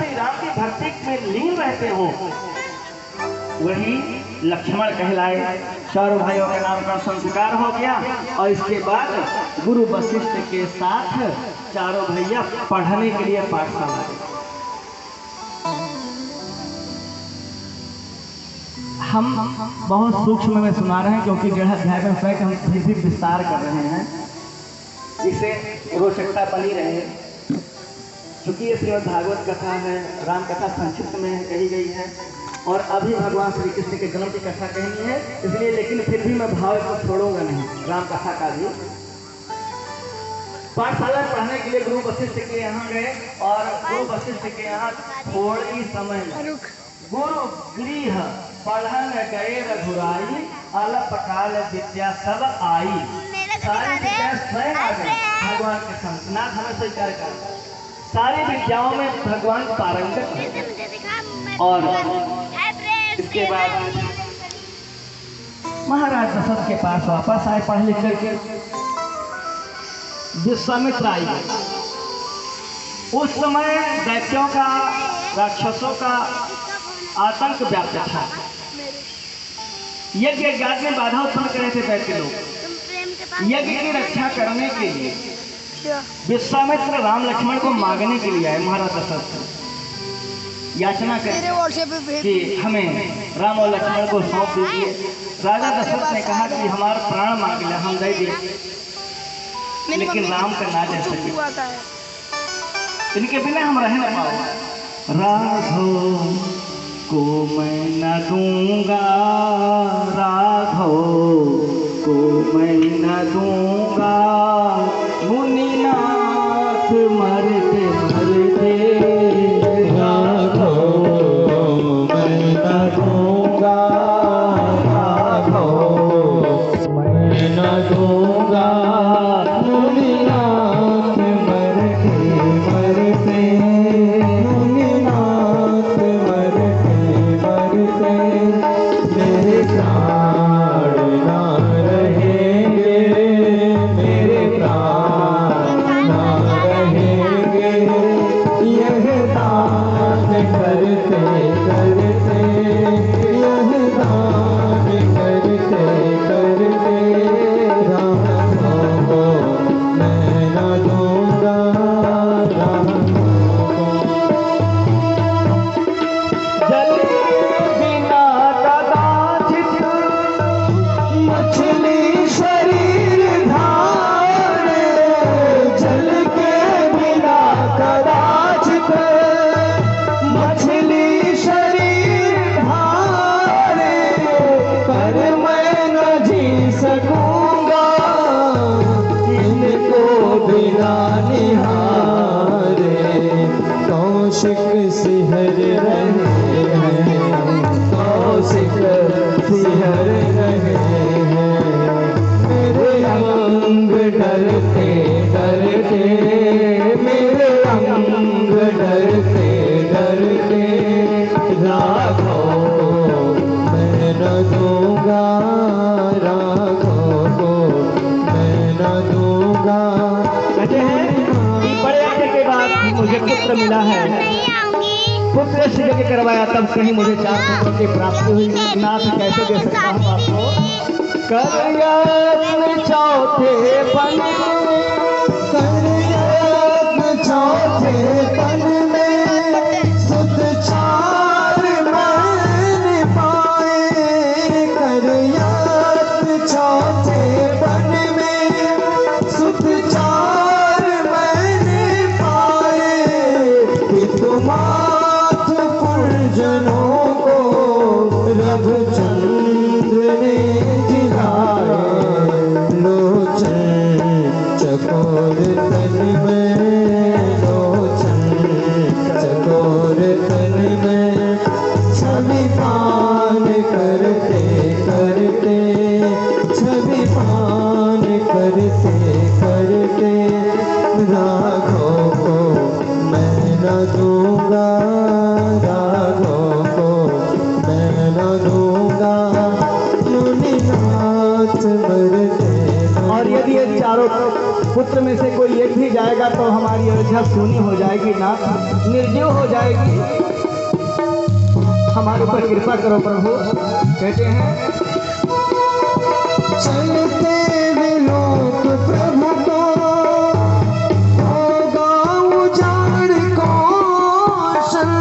श्री राम की भक्ति में लीन रहते हो वही लक्ष्मण कहलाए। चारों भाइयों के नाम का संस्कार हो गया और इसके बाद गुरु वशिष्ठ के साथ चारों भैया पढ़ने के लिए पाठशाला गए। हम बहुत सूक्ष्म में सुना रहे हैं क्योंकि 1.5 अध्याय में स्वयं हम फिर विस्तार कर रहे हैं जिससे रोचकता बनी रहे। चूंकि ये श्रीमद् भागवत कथा है, राम कथा संक्षिप्त में कही गई है और अभी भगवान श्री कृष्ण के जन्म की कथा कहनी है, इसलिए लेकिन फिर भी मैं भाव को छोड़ूंगा नहीं। राम कथा का भी पाठशाला पढ़ने के लिए गुरु वशिष्ठ के यहाँ गए और गुरु वशिष्ठ के यहाँ थोड़ी समय में गुरु गृह पढ़न गए रघुराई, अलप काल विद्या सब आई। सारी विद्या स्वयं आ गए भगवान के संग, नाथ हमें स्वीकार कर। सारी विद्याओं में भगवान पारंगत है। और इसके बाद महाराज दशरथ के पास वापस आए पढ़ लिख करके। विश्वामित्र आई। उस समय दैत्यों का, राक्षसों का आतंक व्याप्त था। यज्ञ यज्ञ में बाधा उत्पन्न कर रहे थे दैत्य लोग। यज्ञ की रक्षा करने के लिए विश्वामित्र राम लक्ष्मण को मांगने के लिए आए। महाराज दशरथ याचना करें कि हमें राम और लक्ष्मण को सौंप दीजिए। राजा दशरथ ने कहा कि हमारा प्राण मांग लिया, हम दे दिए, लेकिन राम का ना दे सके, इनके बिना हम रह न पाओ। राघव को मैं न दूंगा, राघव को मैं न दूंगा, मुनिनाथ मरते मरते, राघव मैं न दूंगा, राघव मैं न दूंगा, मुनिनाथ मरते मरते, मुनिनाथ मरते मरते, मेरे प्राण ना रहेंगे, मेरे प्राण ना रहेंगे, यह दान करते करते, यह दान करते करते, राम को मैं न दूंगा, राम को। जल बिना कदाचित मछली शरीर धारे, जल के बिना कदाचित मछली शरीर धारे, पर मैं न जी सकूंगा इनको बिना निहारे। कौशिक सिहर रहे हैं, कौशिक सिहर रहे हैं, मेरे अंग डरते डरते, मेरे अंग डरते डरते, राघव मैं न दूंगा, राघव को मैं न दूंगा। कहते हैं कि बड़े आने के बाद मुझे पुत्र मिला है, पुत्र से यज्ञ करवाया तब कहीं मुझे 4 पुत्रों की प्राप्ति हुई। नाथ कैसे दे सकता हूँ आपको। करयत्न चौथे पन, करयत्न चौथे पन में, सुत 4 मैंने पाए, करयत्न चौथे पन में, सुत 4 मैंने पाए, कि तुमाथ पुरजनों को रघुचंद्र ने दिलाए, लोचन चकोर तन में, लोचन चकोर तन में, छवि पान करते करते, छवि पान करते करते, राघव को मैं न दूंगा, राघव को मैं न दूंगा, मुनिनाथ मरते। और यदि ये चारों पुत्र में से कोई एक भी जाएगा तो हमारी अयोध्या सूनी हो जाएगी, ना निर्जीव हो जाएगी। हमारे ऊपर कृपा करो प्रभु। कहते हैं चलते विलोक प्रभु को होगा उजाड़ कौशल,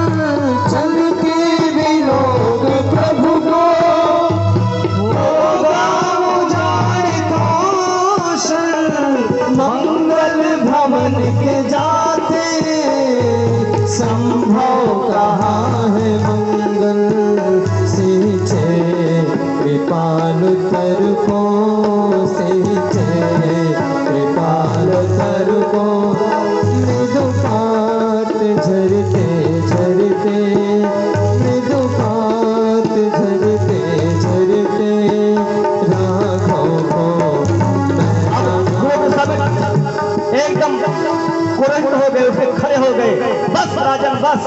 चलते विलोक प्रभु को होगा उजाड़ कौशल, मंगल भवन के जाते संभव कहाँ है मंगल, सींचे कृपाल तर को, सींचे कृपाल तर को, मृदुपात झरते झरते, मृदुपात झरते झरते, राघव को एकदम कुरंट हो गए, उसे खड़े हो गए। बस राजन बस,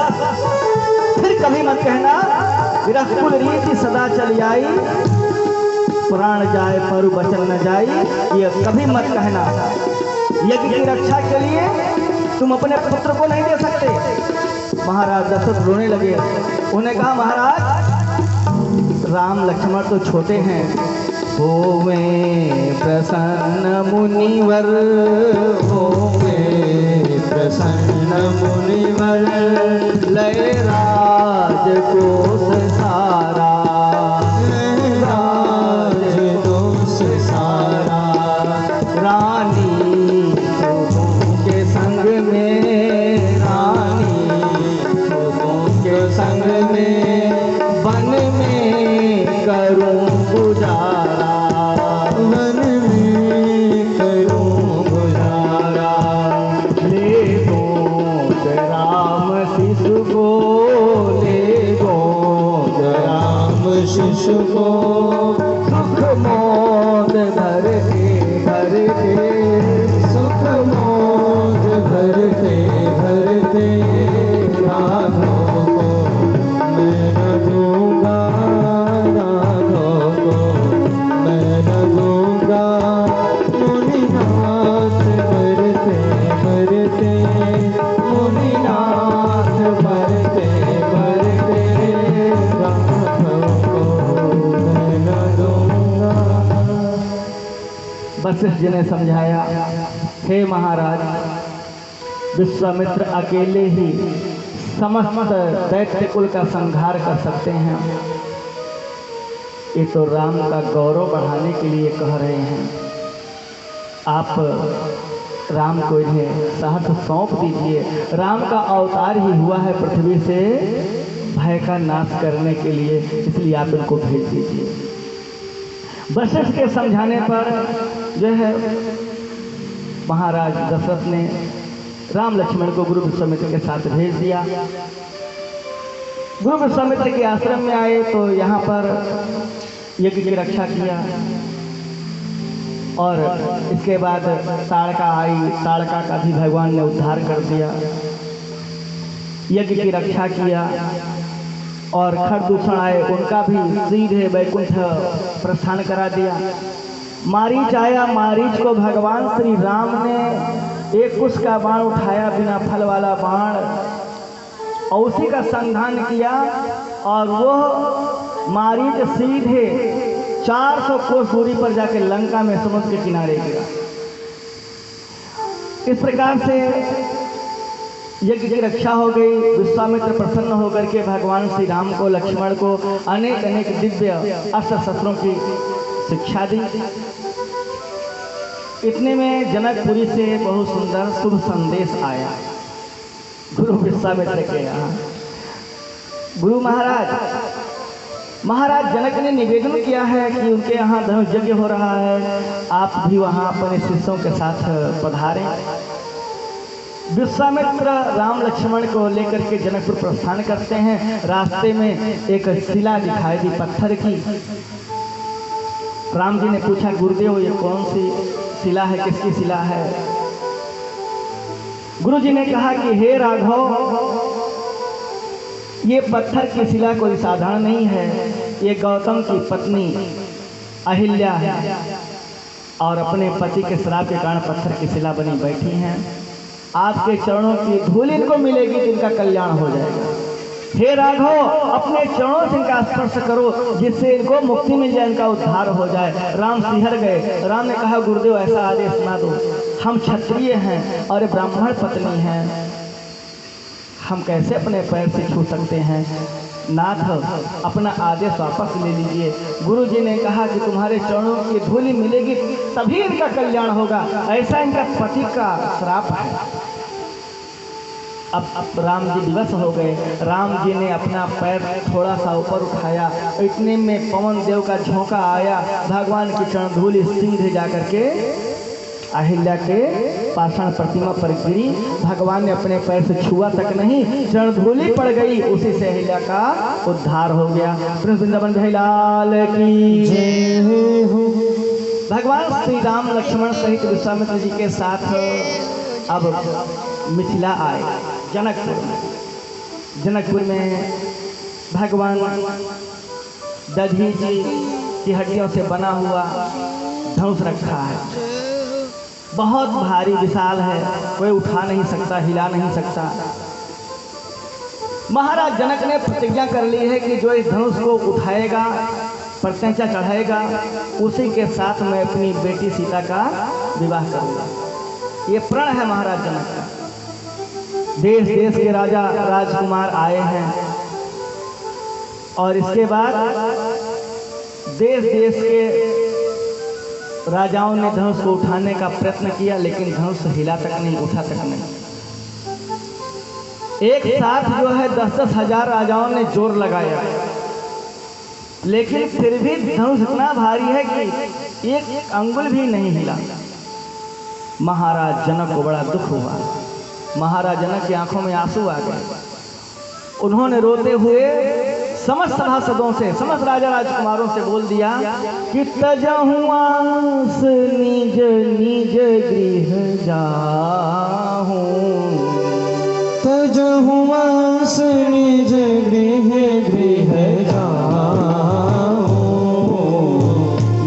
फिर कभी मत कहना मेरा कुल रीति सदा चली आई, प्राण जाए पर वचन न जाई, ये कभी मत कहना। यज्ञ की रक्षा के लिए तुम अपने पुत्र को नहीं दे सकते। महाराज दशरथ रोने लगे। उन्हें कहा महाराज राम लक्ष्मण तो छोटे हैं, होवे प्रसन्न मुनिवर, होवे प्रसन्न मुनिवर, लय राज कोष सारा, राज कोष सारा, रानी छोटों के संग में, रानी छोटों के संग में, वन में करूं गुजारा, वन में करूं गुजारा, ले दो राम शिशु को, ले दो राम शिशु को, सुख मोद भर के, सुख मोद भरते भरते, राघव को मैं न दूंगा, राघव को मैं न दूंगा, मुनिनाथ भरते भरते, मुनिनाथ भरते भरते, राघव को मैं न दूंगा। वशिष्ठ जी ने समझाया, हे महाराज विश्वामित्र अकेले ही समस्त दैत्य कुल का संहार कर सकते हैं, ये तो राम का गौरव बढ़ाने के लिए कह रहे हैं। आप राम को इन्हें सहर्ष सौंप दीजिए। राम का अवतार ही हुआ है पृथ्वी से भय का नाश करने के लिए, इसलिए आप इनको भेज दीजिए। वशिष्ठ के समझाने पर जो है महाराज दशरथ ने राम लक्ष्मण को गुरु विश्वामित्र के साथ भेज दिया। गुरु विश्वामित्र के आश्रम में आए तो यहाँ पर यज्ञ की रक्षा किया और इसके बाद ताड़का आई, ताड़का का भी भगवान ने उद्धार कर दिया। यज्ञ की रक्षा किया और खरदूषण आए, उनका भी सीधे वैकुंठ प्रस्थान करा दिया। मारीच आया, मारीच को भगवान श्री राम ने एक कुश का बाण उठाया, बिना फल वाला बाण, और उसी का संधान किया और वो मारीच सीधे 400 कोस दूरी पर जाके लंका में समुद्र के किनारे गिरा। इस प्रकार से यज्ञ की रक्षा हो गई। विश्वामित्र प्रसन्न होकर के भगवान श्री राम को, लक्ष्मण को अनेक अनेक दिव्य अस्त्र शस्त्रों की शिक्षा दी। इतने में जनकपुरी से बहुत सुंदर शुभ संदेश आया गुरु विश्वामित्र के यहाँ। गुरु महाराज जनक ने निवेदन किया है कि उनके यहाँ धनुष यज्ञ हो रहा है, आप भी वहाँ अपने शिष्यों के साथ पधारें। विश्वामित्र राम लक्ष्मण को लेकर के जनकपुर प्रस्थान करते हैं। रास्ते में एक शिला दिखाई दी पत्थर की। राम जी ने पूछा, गुरुदेव ये कौन सी शिला है, किसकी शिला है? गुरु जी ने कहा कि हे राघव, ये पत्थर की शिला कोई साधारण नहीं है, ये गौतम की पत्नी अहिल्या है। और अपने पति के श्राप के कारण पत्थर की शिला बनी बैठी हैं। आपके चरणों की धूल इनको मिलेगी तो इनका कल्याण हो जाएगा। हे राघव, अपने चरणों से इनका स्पर्श करो जिससे इनको मुक्ति मिल जाए, इनका उद्धार हो जाए। राम सिहर गए। राम ने कहा गुरुदेव ऐसा आदेश ना दो, हम क्षत्रिय हैं और ब्राह्मण पत्नी हैं, हम कैसे अपने पैर से छू सकते हैं। नाथ अपना आदेश वापस ले लीजिए। गुरु जी ने कहा कि तुम्हारे चरणों की धूलि मिलेगी तभी इनका कल्याण होगा, ऐसा इनका पति का श्राप है। अब राम जी विवश हो गए। राम जी ने अपना पैर थोड़ा सा ऊपर उठाया, इतने में पवन देव का झोंका आया, भगवान की चरण धूलि सीधे जाकर के अहिल्या के पाषाण प्रतिमा पर गिरी। भगवान ने अपने पैर से छुआ तक नहीं, चरण धूलि पड़ गई, उसी से अहिल्या का उद्धार हो गया। प्रिंस वृंदावन लाल की जय हो। भगवान श्री राम लक्ष्मण सहित विश्वामित्र जी के साथ अब मिथिला आए, जनकपुर में भगवान दधी जी की हड्डियों से बना हुआ धनुष रखा है। बहुत भारी विशाल है, कोई उठा नहीं सकता, हिला नहीं सकता। महाराज जनक ने प्रतिज्ञा कर ली है कि जो इस धनुष को उठाएगा, प्रत्यंचा चढ़ाएगा, उसी के साथ मैं अपनी बेटी सीता का विवाह करूंगा। ये प्रण है महाराज जनक का। देश देश के राजा राजकुमार आए हैं और इसके बाद देश देश के राजाओं ने धनुष को उठाने का प्रयत्न किया, लेकिन धनुष हिला तक नहीं, उठा तक नहीं। एक साथ जो है 10-10 हजार राजाओं ने जोर लगाया, लेकिन फिर भी धनुष इतना भारी है कि एक अंगुल भी नहीं हिला। महाराज जनक को बड़ा दुख हुआ। महाराज जनक की आंखों में आंसू आ गए। उन्होंने रोते हुए समस्त सभासदों से, समस्त राजा राजकुमारों से बोल दिया कि तजहु आस निज निज गृह जाहूं, तजहु आस निज गृह जाहूं,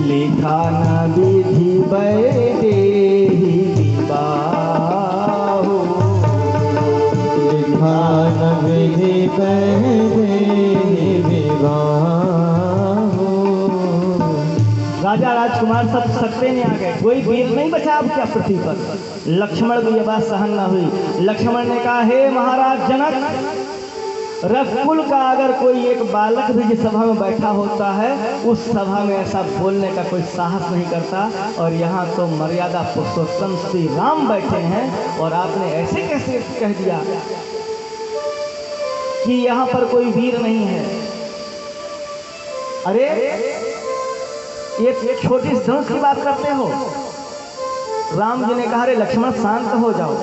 लिखा न विधि वैदेही विधि वैदेही विवाह। राजा राजकुमार सब सकते नहीं आ गए, कोई वीर नहीं बचा आपकी पृथ्वी पर। लक्ष्मण को यह बात सहन न हुई। लक्ष्मण ने कहा हे महाराज जनक, रघुकुल का अगर कोई एक बालक भी जिस सभा में बैठा होता है, उस सभा में ऐसा बोलने का कोई साहस नहीं करता, और यहाँ तो मर्यादा पुरुषोत्तम श्री राम बैठे हैं और आपने ऐसे कैसे कह दिया कि यहाँ पर कोई वीर नहीं है। अरे ये छोटी धनुष की बात करते हो। राम जी ने कहा अरे लक्ष्मण शांत हो जाओ।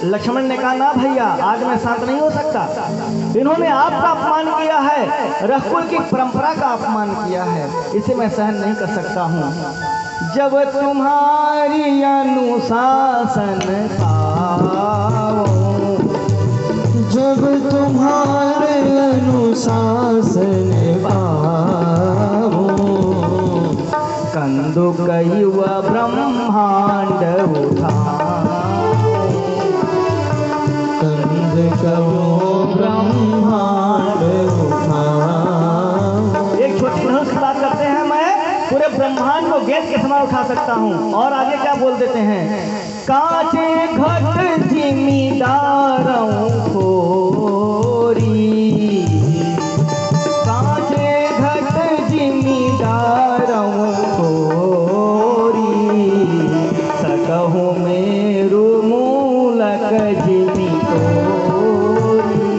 लक्ष्मण ने कहा ना भैया, आज मैं शांत नहीं हो सकता। इन्होंने आपका अपमान किया है, रघुकुल की परंपरा का अपमान किया है, इसे मैं सहन नहीं कर सकता हूँ। जब तुम्हारी अनुशासन पाओ, जब तुम्हारे अनुशासन पाओ, कंदुक युवा ब्रह्मांड उठाओ, कंदुक ब्रह्मांड उठाओ। एक छोटी धनुष की बात करते हैं, मैं पूरे ब्रह्मांड को गेंद के समान उठा सकता हूँ। और आगे क्या बोल देते हैं, कांचे घट जिमीदारों खोरी, कांचे घट जिमीदारों खोरी, सकहु मेरु मूलक जिमी तोरी।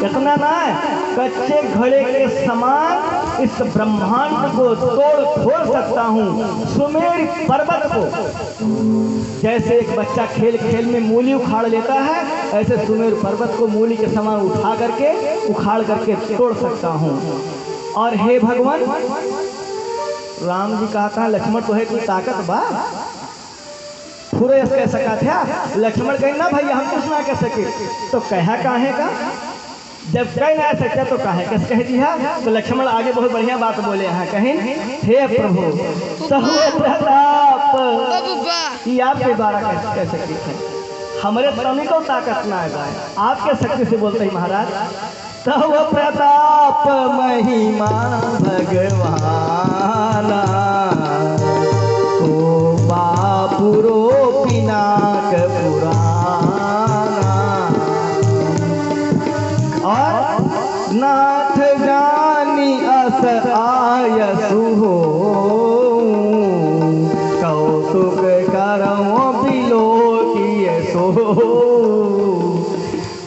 कितना ना कच्चे घड़े के समान इस ब्रह्मांड को तोड़ फोड़ सकता हूँ। सुमेर पर्वत को जैसे एक बच्चा खेल खेल में मूली उखाड़ लेता है, ऐसे सुमेर पर्वत को मूली के समान उठा करके उखाड़ करके तोड़ सकता हूँ। और हे भगवान, राम जी कहा था लक्ष्मण तो है कोई ताकत बा, पूरे कह सका था। लक्ष्मण कहे ना भैया हम कुछ ना कह सके, तो कहा काहे का, जब कह ना सके तो कहे कैसे कह दिया। तो लक्ष्मण आगे बहुत बढ़िया बात बोले हैं, कहें हे प्रभु सहुए प्रताप ये आपके द्वारा कैसे है हमारे स्वामी को ताकत ना आए आपके शक्ति से बोलते ही महाराज। तव प्रताप महिमा भगवाना तो बापुरो पिनाक पुराना और नाथ जानी अस आयसु हो कौतुक करऊं बिलो किए सो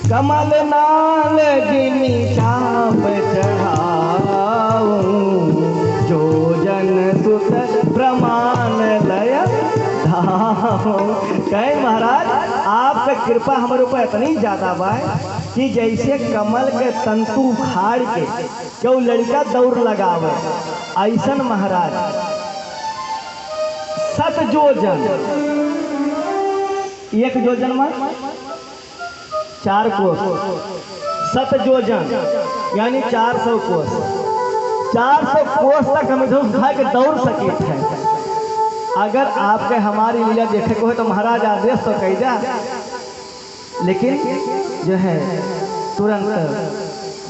कमल नाल जिमी चाप चढ़ाऊं जो जन सुत प्रमाण लय कहे महाराज आपका कृपा हमारे ऊपर इतनी ज्यादा बा कि जैसे कमल के तंतु उखाड़ के क्यों लड़का दौड़ लगावे ऐसन महाराज सत जोजन एक जोजन में 4 कोस 7 जोजन यानी 400 कोस 400 कोस तक हम इधर उठा के दौड़ सके थे। अगर आपके हमारी लीला देखे को है तो महाराज आदेश तो कह जा, लेकिन जो है तुरंत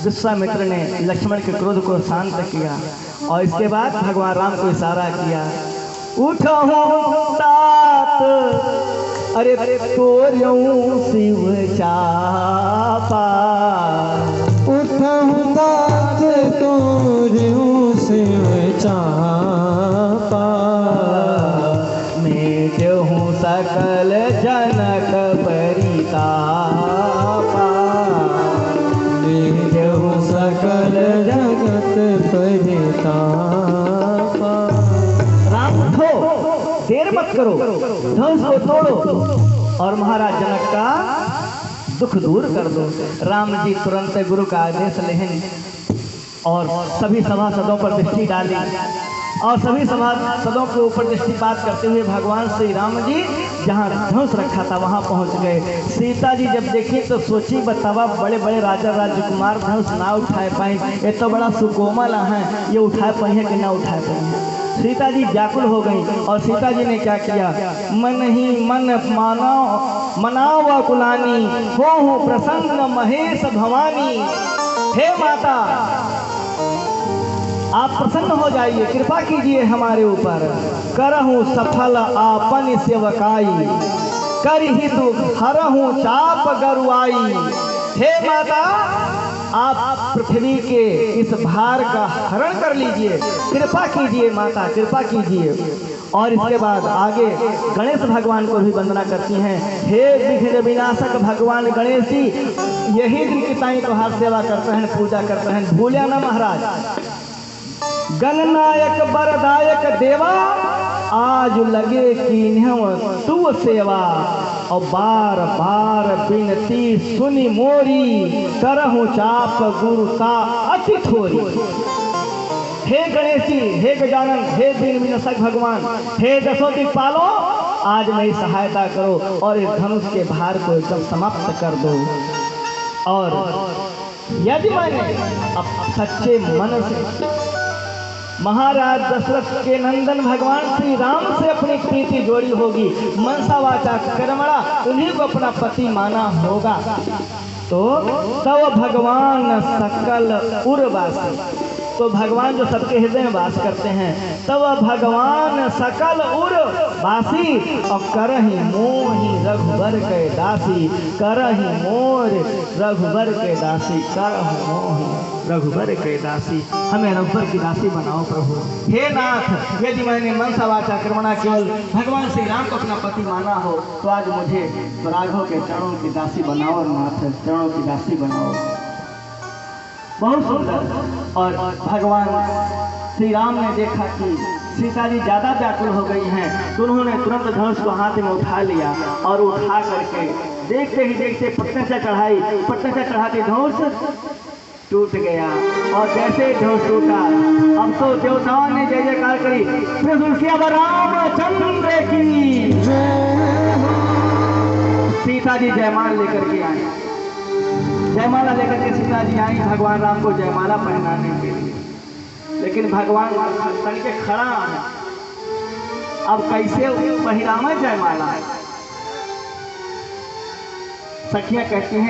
विश्वामित्र ने लक्ष्मण के क्रोध को शांत किया और इसके बाद भगवान राम को इशारा किया उठो तात अरे तोर्यों शिव चापा उठहु तात तोर्यों शिव चापा मेटहु सकल जनक परितापा मेटहु सकल जगत परितापा। राम उठो देर मत करो धनुष को तोड़ो और महाराज जनक का दुख दूर कर दो। राम जी तुरंत गुरु का आदेश लेहन और सभी सभासदों पर दृष्टि डाली और सभी सभासदों के ऊपर दृष्टिपात करते हुए भगवान श्री राम जी जहाँ धनुष रखा था वहाँ पहुँच गए। सीता जी जब देखी तो सोची बतावा बड़े बड़े राजा राजकुमार धनुष ना उठाए पाए, ये तो बड़ा सुकोमल है, ये उठाए पाए कि ना उठाए पाए। सीता जी व्याकुल हो गई और सीता जी ने क्या किया मन ही मन मनावा कुलानी हो प्रसन्न महेश भवानी। हे माता आप प्रसन्न हो जाइए, कृपा कीजिए हमारे ऊपर। करहूँ सफल आपन सेवकाई करहि तु हरहूँ चाप गरुआई। हे माता आप पृथ्वी के इस भार का हरण कर लीजिए, कृपा कीजिए माता कृपा कीजिए। और इसके बाद आगे गणेश भगवान को भी वंदना करती हैं। हे विघ्न विनाशक भगवान गणेश जी यही दिन की ताई तोहार सेवा करते हैं पूजा करते हैं, भूलिया ना महाराज। गणनायक वरदायक देवा आज लगे की तू सेवा और बार बार बिनती सुनी मोरी करहूँ चाप गुरु सा अति थोरी। हे गणेश जी हे गजानन हे विघ्न विनाशक भगवान हे दसों दिक्पालो आज मेरी सहायता करो और इस धनुष के भार को एकदम समाप्त कर दो। और यदि मैंने अब सच्चे मन से महाराज दशरथ के नंदन भगवान श्री राम से अपनी प्रीति जोड़ी होगी, मनसा वाचा कर्मणा उन्हीं को अपना पति माना होगा, तो तब भगवान सकल उर्वासी, तो भगवान जो सबके हृदय में वास करते हैं तब भगवान सकल उर्वासी और करहि मोहि रघुबर के दासी। करहि मोर रघुबर के दासी करहि मोहि रघुबर के दासी। हमें रघुबर की दासी बनाओ प्रभु। हे नाथ यदि मैंने मनसा वाचा कर्मणा केवल भगवान श्री राम को अपना पति माना हो तो आज मुझे राघव के चरणों की दासी बनाओ नाथ, चरणों की दासी बनाओ। बहुत सुंदर। और भगवान श्री राम ने देखा कि सीता जी ज़्यादा व्याकुल हो गई हैं तो उन्होंने तुरंत धनुष को हाथ में उठा लिया और उठा करके देखते ही देखते पटना से चढ़ाई। पटना से चढ़ाते धनुष टूट गया और जैसे धनुष टूटा अब तो देवताओं ने जय जयकार करी रामचंद्र की। सीता जी जयमाल लेकर के आई, जयमाला लेकर के सीता जी आई भगवान राम को जयमाला पहनाने के लिए। लेकिन भगवान तन के खड़ा है अब कैसे पहिरावा जयमाला। सखिया कहती हैं